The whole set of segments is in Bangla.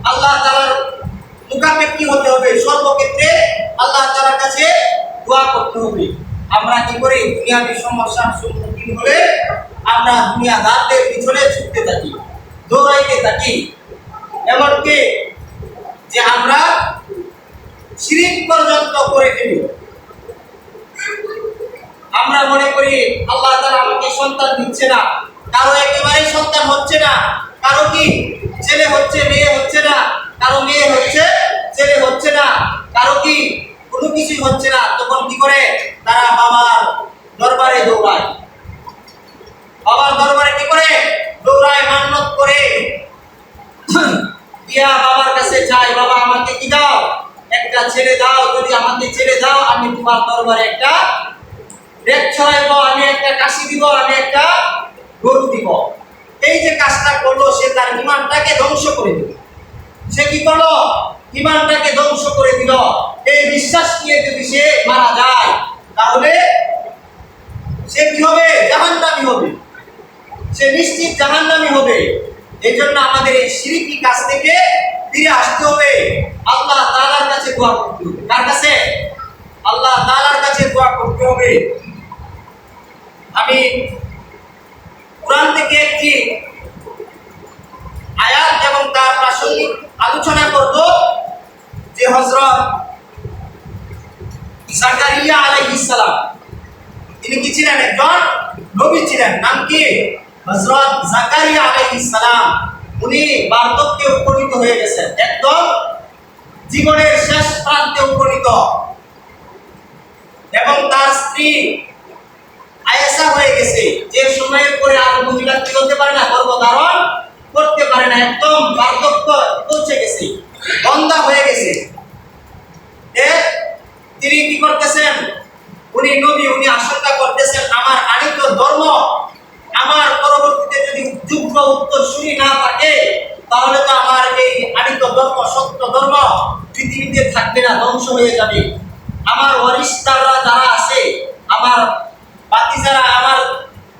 আল্লাহ তাআলার মুখাপেক্ষী হতে হবে, সর্বক্ষেত্রে আল্লাহ তাআলার কাছে দোয়া করতে হবে। আমরা কি করি, দুনিয়াবি সমস্যার সম্মুখীন হলে আমরা দুনিয়াদারদের পিছনে ছুটতে থাকি, দৌড়াইতে থাকি, এমনকি যে আমরা শিরক পর্যন্ত করে ফেলি। আমরা মনে করি আল্লাহ তাআলা আমাকে সন্তান দিচ্ছে না, কারো একেবারেই সন্তান হচ্ছে না, কারো কি ছেলে হচ্ছে মেয়ে হচ্ছে না, কারো মেয়ে হচ্ছে ছেলে হচ্ছে না, কারো কি কোনো কিছুই হচ্ছে না। তখন কি করে তারা বাবার দরবারে দৌড়ায়, বাবার দরবারে কি করে দৌড়ায়, মান্নত করে দিয়া বাবার কাছে চাই, বাবা আমাকে কি দাও, একটা ছেলে দাও, যদি আমাকে ছেলে দাও আমি তোমার দরবারে একটা রেট ছড়াইব, আমি একটা কাশি দিব, আমি একটা গরু দিব। এই যে কাজটা করলো, সে তার ঈমানটাকে ধ্বংস করে দিল। সে কি করলো, ঈমানটাকে ধ্বংস করে দিল। এই বিশ্বাস নিয়ে যদি সে মারা যায়, তাহলে সে কি হবে, জাহান্নামী হবে, সে নিশ্চিত জাহান্নামী হবে। এই জন্য আমাদের এই শিরকি কাজ থেকে ফিরে আসতে হবে, আল্লাহ তাআলার কাছে দোয়া করতে হবে। কার কাছে? আল্লাহ তাআলার কাছে দোয়া করতে হবে। আমি কোরআন থেকে একটি আয়াত এবং তার প্রাসঙ্গিক আলোচনা করব, যে হযরত জাকারিয়া আলাইহিস সালাম, তিনি কি ছিলেন? একজন নবী ছিলেন। নাম কি? হযরত জাকারিয়া আলাইহিস সালাম। উনি বার্ধক্যে উপনীত হয়ে গেছেন, একদম জীবনের শেষ প্রান্তে উপনীত, এবং তার স্ত্রী আয়েশা হয়ে গেছে, যে সময়ের পরে আর মহিলা কি হতে পারে না, গর্ভধারণ করতে পারে না, একদম বার্ধক্য পৌঁছে গেছে, বন্ধা হয়ে গেছে। তিনি কি করতেছেন, উনি নবী, উনি আশঙ্কা করতেছেন আমার আনিত ধর্ম, আমার পরবর্তীতে যদি যোগ্য উত্তরসূরি না থাকে, তাহলে তো আমার এই আনিত ধর্ম, সত্য ধর্ম পৃথিবীতে থাকবে না, ধ্বংস হয়ে যাবে। আমার ওয়ারিসদাররা যারা আছে, আমার বাতিজারা, আমার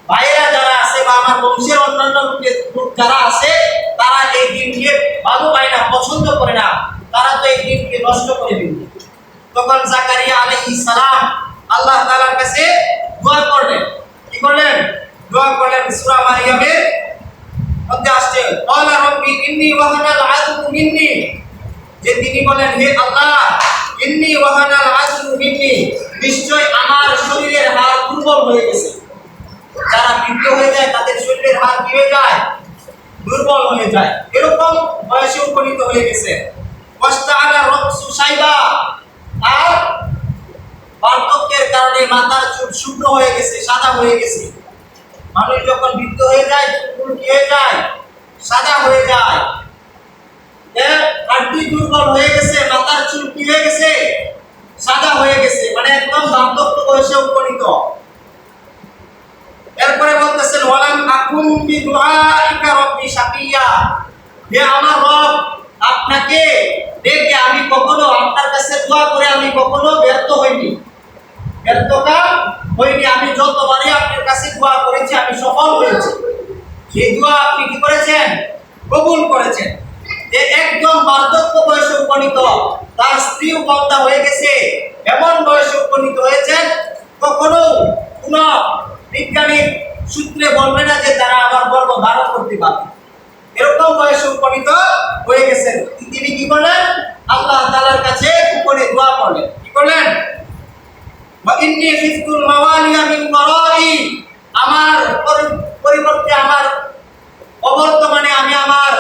ভাইয়েরা যারা আছে, বা আমার বংশের অন্যান্য লোক যারা আছে, তারা এই দিনকে ভালো পায় না, পছন্দ করে না, তারা তো এই দিনকে নষ্ট করে দিবে। তখন জাকারিয়া আলাইহিস সালাম আল্লাহ তাআলার কাছে দোয়া করলেন। কি করলেন? দোয়া করলেন। সূরা মারইয়ামের মধ্যে আসছে, ক্বালা রাব্বি ইন্নী ওয়াহানাল আযমু মিন্নী, যে তিনি বলেন, হে আল্লাহ, ইন্নী ওয়াহানাল আযমু মিন্নী, নিশ্চয় আমার শরীরের হাড় দুর্বল হয়ে গেছে। যারা বৃদ্ধ হয়ে যায় তাদের শরীরের হাড় কি হয়ে যায়? দুর্বল হয়ে যায়। এরকম বয়সে উপনীত হয়ে গেছে। ওয়াস্তাআলা রাসু শাইবা, আর বার্ধক্যের কারণে মাথার চুল শুকনো হয়ে গেছে, সাদা হয়ে গেছে। মানুষ যখন বৃদ্ধ হয়ে যায়, চুল কি হয়ে যায়? সাদা হয়ে যায়। হাড়টি দুর্বল হয়ে গেছে, মাথার চুল কি হয়ে গেছে? সাদা হয়ে গেছে, মানে একদম বার্ধক্য বয়সে উপনীত। এরপরে বলতেছেন, ওয়ালাম আকুম বিদুআইকা রাব্বি শাকিয়া, হে আমার রব, আপনাকে ডেকে আমি কখনো, আপনার কাছে দোয়া করে আমি কখনো ব্যর্থ হইনি, ব্যর্থকাম হইনি। আমি যতবারই আপনার কাছে দোয়া করেছি আমি সফল হয়েছি। এই দোয়া আপনি কি করেছেন? কবুল করেছেন। যে একদম বার্ধক্য বয়সে উপনীত, তার স্ত্রীও বন্ধা হয়ে গেছে, এমন বয়সে উপনীত হয়েছেন, কখনো কোন বিজ্ঞানীর সূত্রে বলবে না যে তারা আমার গর্ভ ধারণ করতে পারবে। এরকম বয়সে উপনীত হয়ে গেছেন। তিনি কি করলেন? আল্লাহ তাআলার কাছে গোপনে দোয়া করলেন। কি করলেন? ওয়া ইন্নী খিফতুল মাওয়ালিয়া মিন ওয়ারাই, আমার পরিবর্তে, আমার অবর্তমানে আমি আমার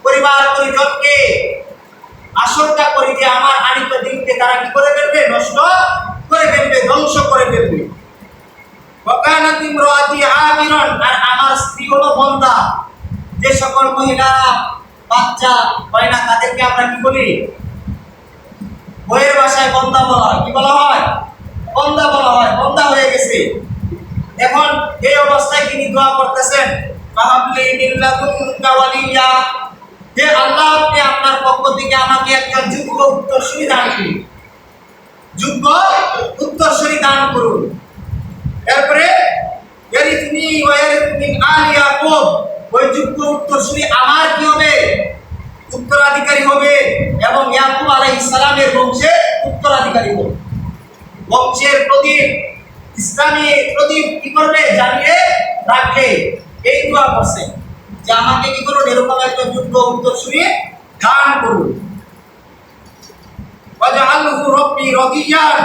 পরিবার পরিজনকে আশঙ্কা করি যে আমার আনিত দিনকে তারা কি করে ফেলবে? নষ্ট করে ফেলবে, ধ্বংস করে ফেলবে। ওয়া কানাত ইমরাতি আমিরান, আর আমার স্ত্রী হলো বন্ধা। যে সকল মহিলারা বাচ্চা হয় না, তাদেরকে আমরা কি বলি? বইয়ের ভাষায় বন্ধা বলা হয়। কি বলা হয়? বন্ধা বলা হয়। বন্ধা হয়ে গেছে। এখন এই অবস্থায় তিনি দোয়া করতেছেন, ফাহাবলি মিন লাদুনকা ওয়ালিয়া, হে আল্লাহ, আপনি আপনার পক্ষ থেকে আমাকে একজন যোগ্য উত্তরসূরি দান করুন, যোগ্য উত্তরসূরি দান করুন। এরপরে ইয়ারিথনি ওয়া ইয়ারিথ মিন আলি ইয়াকুব, ওই যোগ্য উত্তরসূরি আমার কি হবে? উত্তরাধিকারী হবে এবং ইয়াকুব আলাইহিস সালামের বংশের উত্তরাধিকারী হবে। বংশের প্রদীপ, ইসলামী প্রদীপ কি করবে? জ্বালিয়ে রাখবে। এই দোয়া করছে যে আমাকে কি করুন, এরকম একটা যোগ্য উত্তরসূরি দান করুন। ওয়াজআলহু রাব্বি রাদিয়ান,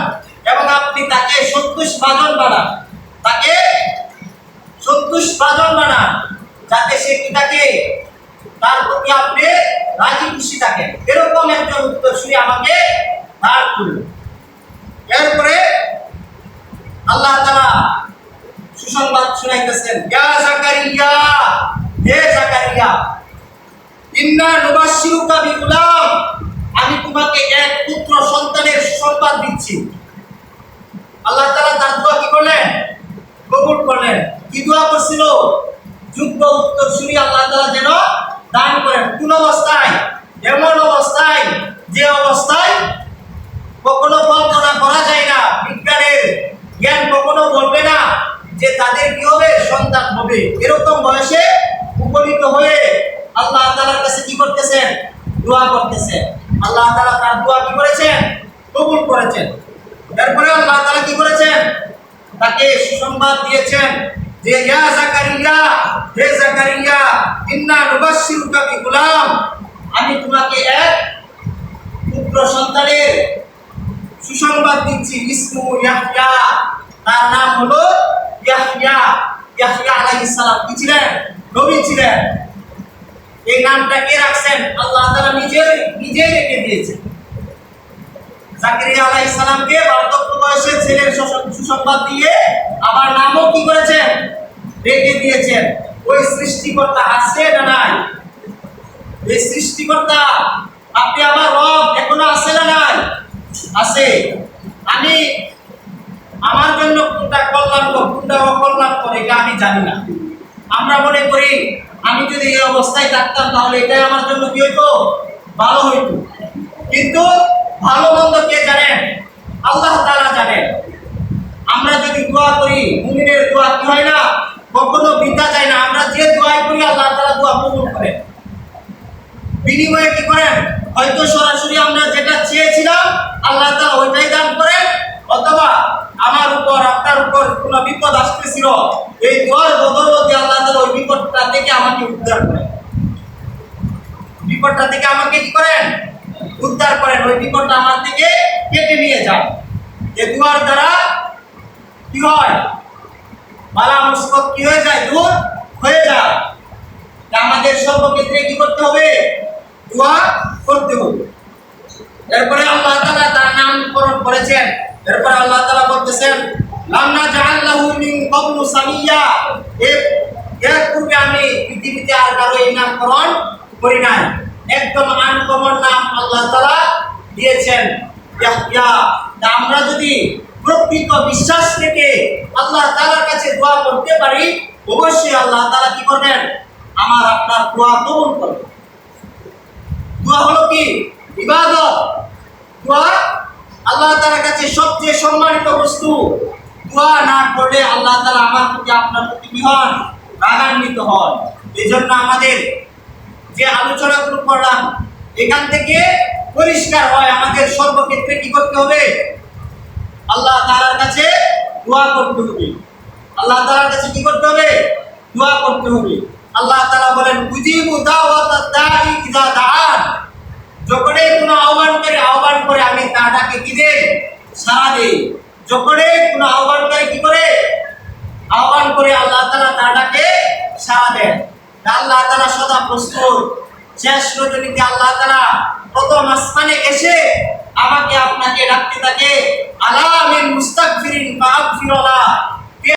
এবং আপনি তাকে সন্তুষ্টভাজন বানান, তাকে সন্তুষ্টভাজন বানান, যাতে সে কি থাকে, তার প্রতি আপনি রাজি খুশি থাকেন। এরকম একজন উত্তরসূরি আমাকে দান করুন। এরপরে আল্লাহ তাআলা সুসংবাদ শুনাইতেছেন, ইয়া জাকারিয়া, হে জাকারিয়া, ইন্না নুবাশশিরুকা বিগুলাম, আমি তোমাকে এক পুত্র সন্তানের সুসংবাদ দিচ্ছি। আল্লাহ তাআলা তার দোয়া কি করলেন? কবুল করলেন। কি দোয়া করছিল? যোগ্য উত্তরসূরি আল্লাহ তাআলা যেন দান করেন। কোন অবস্থায়? এমন অবস্থায় যে অবস্থায় কখনো কল্পনা করা যায় না, বিজ্ঞানের জ্ঞান কখনো বলবে না যে তাদের কি হবে, সন্তান হবে। এরকম বয়সে উপনীত হয়ে আল্লাহ তাআলার কাছে কি করতেছেন? দোয়া করতেছেন। আল্লাহ তাআলা তার দোয়া কি করেছেন? কবুল করেছেন। এরপরে আল্লাহ তাআলা কি করেছেন? তাকে সুসংবাদ দিয়েছেন যে ইয়া জাকারিয়া, হে জাকারিয়া, ইন্না নুবাশশিরুকা বিগুলাম, আমি তোমাকে এক পুত্র সন্তানের সুসংবাদ দিচ্ছি। ইসমু ইয়াহইয়া, তার নাম হলো ইয়াহইয়া। ইয়াহইয়া আলাইহিস সালাম কি ছিলেন? নবী ছিলেন। এই নামটা কে রাখছেন? আল্লাহ তাআলা নিজে রেখে দিয়েছেন। জাকারিয়া আলাইহিস সালামকে বার্ধক্য বয়সে ছেলের সুসংবাদ দিয়ে আবার নামও কি করেছেন? রেখে দিয়েছেন। ওই সৃষ্টিকর্তা আছে না নাই? এই সৃষ্টিকর্তা, আপনি আমার রব, এখনো আছে না নাই? আছে। আমি আমার জন্য কোনটা কল্যাণকর কোনটা অকল্যাণকর এটা আমি জানি না। আমরা মনে করি আমি যদি এই অবস্থায় থাকতাম তাহলে এটাই আমার জন্য কি হইতো? ভালো হইতো। কিন্তু ভালো মন্দ কে জানেন? আল্লাহ তাআলা জানেন। আমরা যদি দোয়া করি, মুমিনের দোয়া কি হয় না, কখনো বৃথা যায় না। আমরা যে দোয়া করি আল্লাহ তাআলা দোয়া কবুল করেন। বিনিময়ে কি করেন? হয়তো সরাসরি আমরা যেটা চেয়েছিলাম আল্লাহ তাআলা ওইটাই দান করেন, অথবা আমার উপর আপনার উপর কোনো বিপদ আসতেছিল, এই দোয়ার বদৌলতে আল্লাহ তাআলা ওই বিপদটা থেকে আমাকে উদ্ধার করেন। বিপদটা থেকে আমাকে কি করেন? উদ্ধার করেন। ওই বিপদটা আমার থেকে কেটে নিয়ে যায়। এই দোয়ার দ্বারা কি হয়? বালা মুসিবত কি হয়ে যায়? দূর হয়ে যায়। আমাদের সর্বক্ষেত্রে কি করতে হবে? দোয়া করতে হবে। এরপরে আল্লাহ তাআলা তার নামকরণ করেছেন। এরপরে আল্লাহ তাআলা বলতেছেন, লাম নাজআল লাহু মিন ক্বাবলু সামিয়্যা, এর পূর্বে আমি পৃথিবীতে আর কারো এই নামকরণ করি নাই। একদম আনকমন নাম আল্লাহ তাআলা দিয়েছেন, ইয়াহইয়া। আমরা যদি প্রকৃত বিশ্বাস থেকে আল্লাহ তাআলার কাছে দোয়া করতে পারি, অবশ্যই আল্লাহ তাআলা কি করবেন? আমার আপনার দোয়া কবুল করবেন। দোয়া হলো কি? ইবাদত। দোয়া আল্লাহ তাআলার কাছে সবচেয়ে সম্মানিত বস্তু। দোয়া না করলে আল্লাহ তাআলা আমার প্রতি আপনার প্রতি কি হন? রাগান্বিত হন। এজন্য আমাদের যে আলোচনাগুলো করলাম এখান থেকে পরিষ্কার হয় আমাদের সর্বক্ষেত্রে কি করতে হবে? আল্লাহ তাআলার কাছে দোয়া করতে হবে। আল্লাহ তাআলার কাছে কি করতে হবে? দোয়া করতে হবে। আল্লাহ তাআলা বলেন, উজিবু দাওয়াতাদ দাঈ ইযা দাআন, যখনই কোনো আহ্বানকারী আহ্বান করে আমি তার ডাকে কি দেই? সাড়া দেই। যখনই কোনো আহ্বানকারী কি করে? আহ্বান করে আল্লাহ তাআলা তার ডাকে সাড়া দেন। আল্লাহ তাআলা সদা প্রস্তুত। শেষ রজনীতে আল্লাহ তাআলা প্রথম আসমানে এসে আমাকে আপনাকে ডাকতে থাকে, আলা মিন মুস্তাগফিরিন ফাগফিরলা,